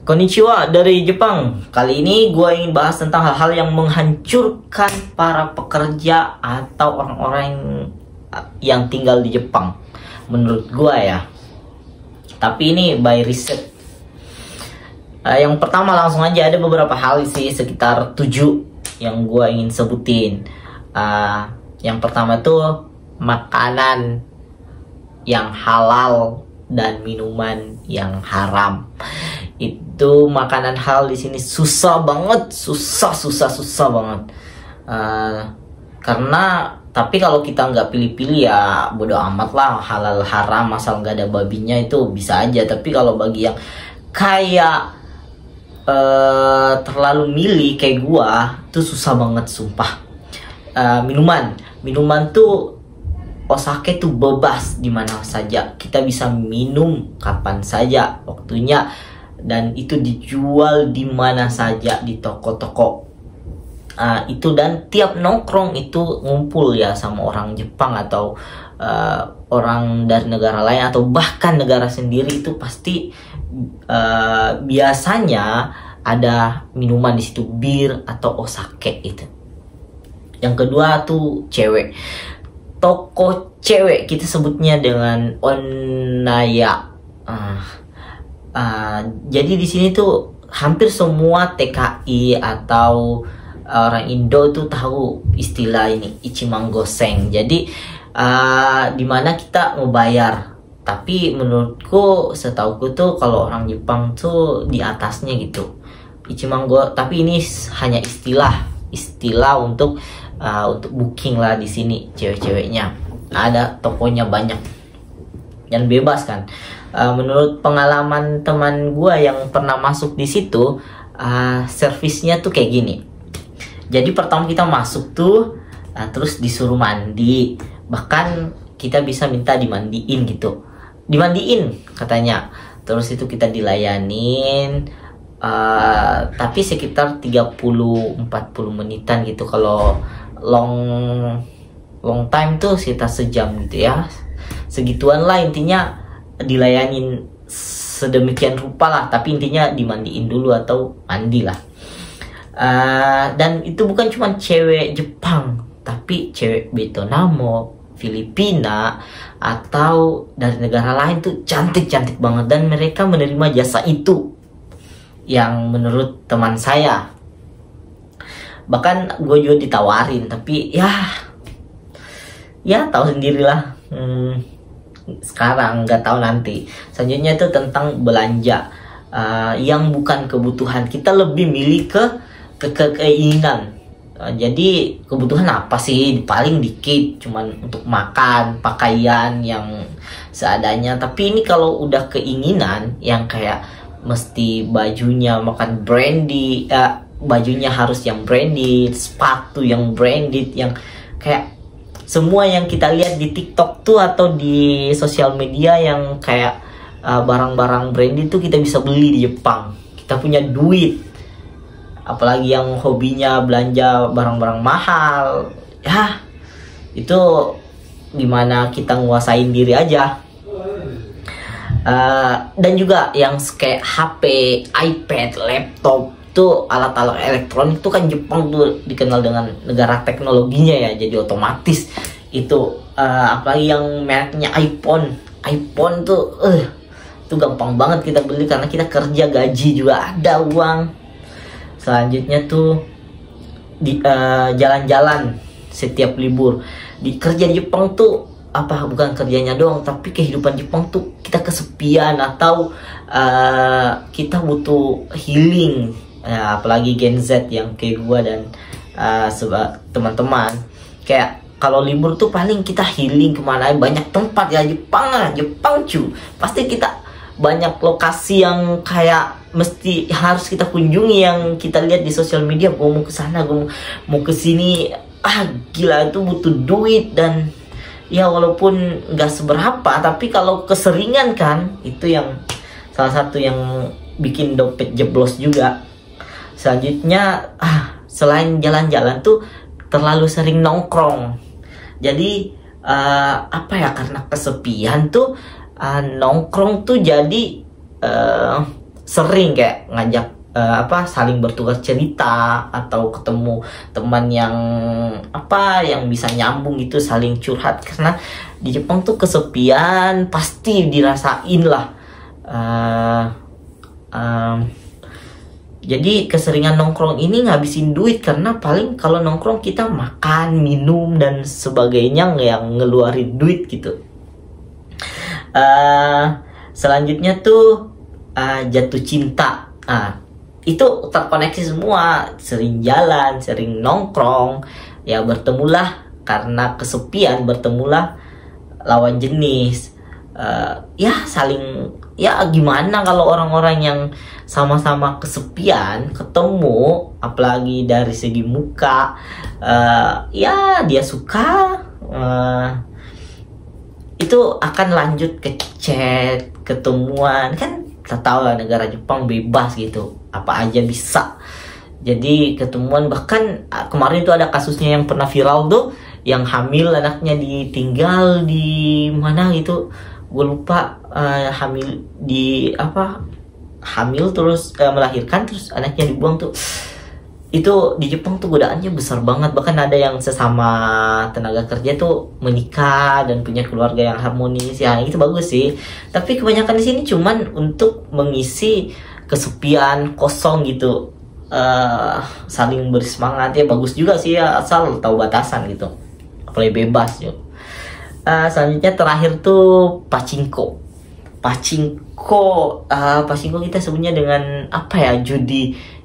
Konnichiwa dari Jepang. Kali ini gue ingin bahas tentang hal-hal yang menghancurkan para pekerja atau orang-orang yang tinggal di Jepang. Menurut gue ya. Tapi ini by riset. Yang pertama langsung aja, ada beberapa hal sih, sekitar 7 yang gue ingin sebutin. Yang pertama tuh makanan yang halal dan minuman yang haram. Itu makanan halal di sini susah banget, susah banget. Karena tapi kalau kita nggak pilih-pilih ya bodo amat lah, halal haram asal nggak ada babinya itu bisa aja. Tapi kalau bagi yang kayak terlalu milih kayak gua tuh susah banget sumpah. Minuman tuh osake tuh bebas di mana saja, kita bisa minum kapan saja waktunya, dan itu dijual di mana saja di toko-toko. Itu dan tiap nongkrong itu ngumpul ya sama orang Jepang atau orang dari negara lain atau bahkan negara sendiri, itu pasti biasanya ada minuman di situ, bir atau osake itu. Yang kedua tuh cewek. Toko cewek kita sebutnya dengan onaya. Jadi di sini tuh hampir semua TKI atau orang Indo tuh tahu istilah ini, ichimangoseng. Jadi dimana kita ngebayar. Tapi menurutku, setauku tuh kalau orang Jepang tuh di atasnya gitu. Ichimango, tapi ini hanya istilah untuk booking lah di sini cewek-ceweknya. Ada tokonya banyak dan bebas kan. Menurut pengalaman teman gue yang pernah masuk di situ, servisnya tuh kayak gini. Jadi pertama kita masuk tuh, terus disuruh mandi. Bahkan kita bisa minta dimandiin gitu. Dimandiin katanya. Terus itu kita dilayanin. Tapi sekitar 30-40 menitan gitu. Kalau long time tuh sekitar sejam gitu ya. Segituan lah intinya, dilayanin sedemikian rupa lah. Tapi intinya dimandiin dulu atau mandi lah. Dan itu bukan cuma cewek Jepang, tapi cewek Vietnam, Filipina, atau dari negara lain tuh cantik-cantik banget. Dan mereka menerima jasa itu, yang menurut teman saya. Bahkan gue juga ditawarin, tapi ya tahu sendirilah. Sekarang nggak tahu nanti. Selanjutnya itu tentang belanja yang bukan kebutuhan. Kita lebih milih ke keinginan. Jadi kebutuhan apa sih? Paling dikit, cuman untuk makan, pakaian yang seadanya. Tapi ini kalau udah keinginan yang kayak mesti bajunya makan brandy, bajunya harus yang branded, sepatu yang branded, yang kayak semua yang kita lihat di TikTok tuh atau di sosial media yang kayak barang-barang branded tuh kita bisa beli di Jepang. Kita punya duit. Apalagi yang hobinya belanja barang-barang mahal, ya itu gimana kita nguasain diri aja. Dan juga yang kayak HP, iPad, laptop tuh, alat-alat elektronik tuh kan Jepang tuh dikenal dengan negara teknologinya ya, jadi otomatis itu apalagi yang mereknya iPhone tuh itu gampang banget kita beli karena kita kerja, gaji juga ada uang. Selanjutnya tuh di jalan-jalan setiap libur. Di kerja di Jepang tuh bukan kerjanya doang, tapi kehidupan Jepang tuh kita kesepian atau kita butuh healing. Apalagi Gen Z yang kayak gua dan teman-teman, kayak kalau libur tuh paling kita healing kemana, banyak tempat ya. Jepang cu, pasti kita banyak lokasi yang kayak mesti harus kita kunjungi, yang kita lihat di sosial media. Gue mau ke sana, gue mau ke sini. Gila, itu butuh duit. Dan ya walaupun nggak seberapa, tapi kalau keseringan kan, itu yang salah satu yang bikin dompet jeblos juga. Selanjutnya selain jalan-jalan tuh terlalu sering nongkrong. Jadi karena kesepian tuh nongkrong tuh jadi sering kayak ngajak saling bertukar cerita atau ketemu teman yang yang bisa nyambung gitu, saling curhat. Karena di Jepang tuh kesepian pasti dirasain lah. Jadi keseringan nongkrong ini ngabisin duit, karena paling kalau nongkrong kita makan, minum dan sebagainya yang ngeluarin duit gitu. Selanjutnya tuh jatuh cinta. Itu terkoneksi semua, sering jalan, sering nongkrong, ya bertemulah karena kesepian, bertemulah lawan jenis. Ya saling, ya gimana kalau orang-orang yang sama-sama kesepian ketemu, apalagi dari segi muka, ya dia suka, itu akan lanjut ke chat, ketemuan. Kan kita tahu lah negara Jepang bebas gitu, apa aja bisa. Jadi ketemuan, bahkan kemarin itu ada kasusnya yang pernah viral tuh, yang hamil anaknya ditinggal di mana gitu, gue lupa. Hamil di hamil terus melahirkan, terus anaknya dibuang tuh. Itu di Jepang tuh godaannya besar banget. Bahkan ada yang sesama tenaga kerja tuh menikah dan punya keluarga yang harmonis. Ya itu bagus sih, tapi kebanyakan di sini cuman untuk mengisi kesepian kosong gitu. Saling bersemangat, ya bagus juga sih ya, asal tahu batasan gitu, play bebas yuk. Selanjutnya terakhir tuh pachinko. Pachinko kita sebutnya dengan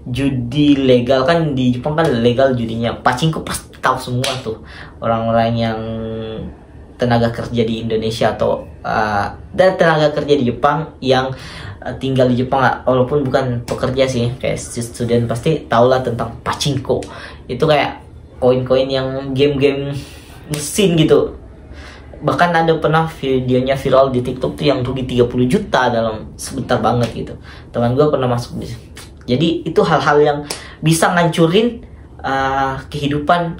judi legal. Kan di Jepang kan legal judinya. Pachinko pasti tahu semua tuh orang-orang yang tenaga kerja di Indonesia atau dan tenaga kerja di Jepang yang tinggal di Jepang, walaupun bukan pekerja sih, kayak student, pasti tahulah tentang pachinko. Itu kayak koin-koin yang game-game mesin gitu. Bahkan ada pernah videonya viral di TikTok tuh yang rugi 30 juta dalam sebentar banget gitu. Teman gue pernah masuk di. Jadi itu hal-hal yang bisa ngancurin kehidupan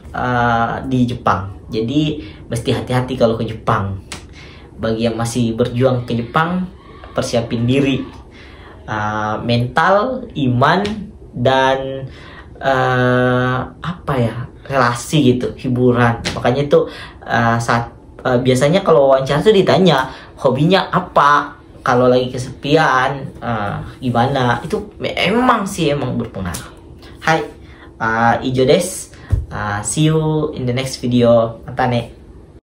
di Jepang. Jadi mesti hati-hati kalau ke Jepang. Bagi yang masih berjuang ke Jepang, persiapin diri, mental, iman, dan relasi gitu, hiburan. Makanya itu biasanya kalau wawancara tuh ditanya hobinya apa, kalau lagi kesepian gimana. Itu emang berpengaruh. Hai, Ijo desu. See you in the next video. Mata ne.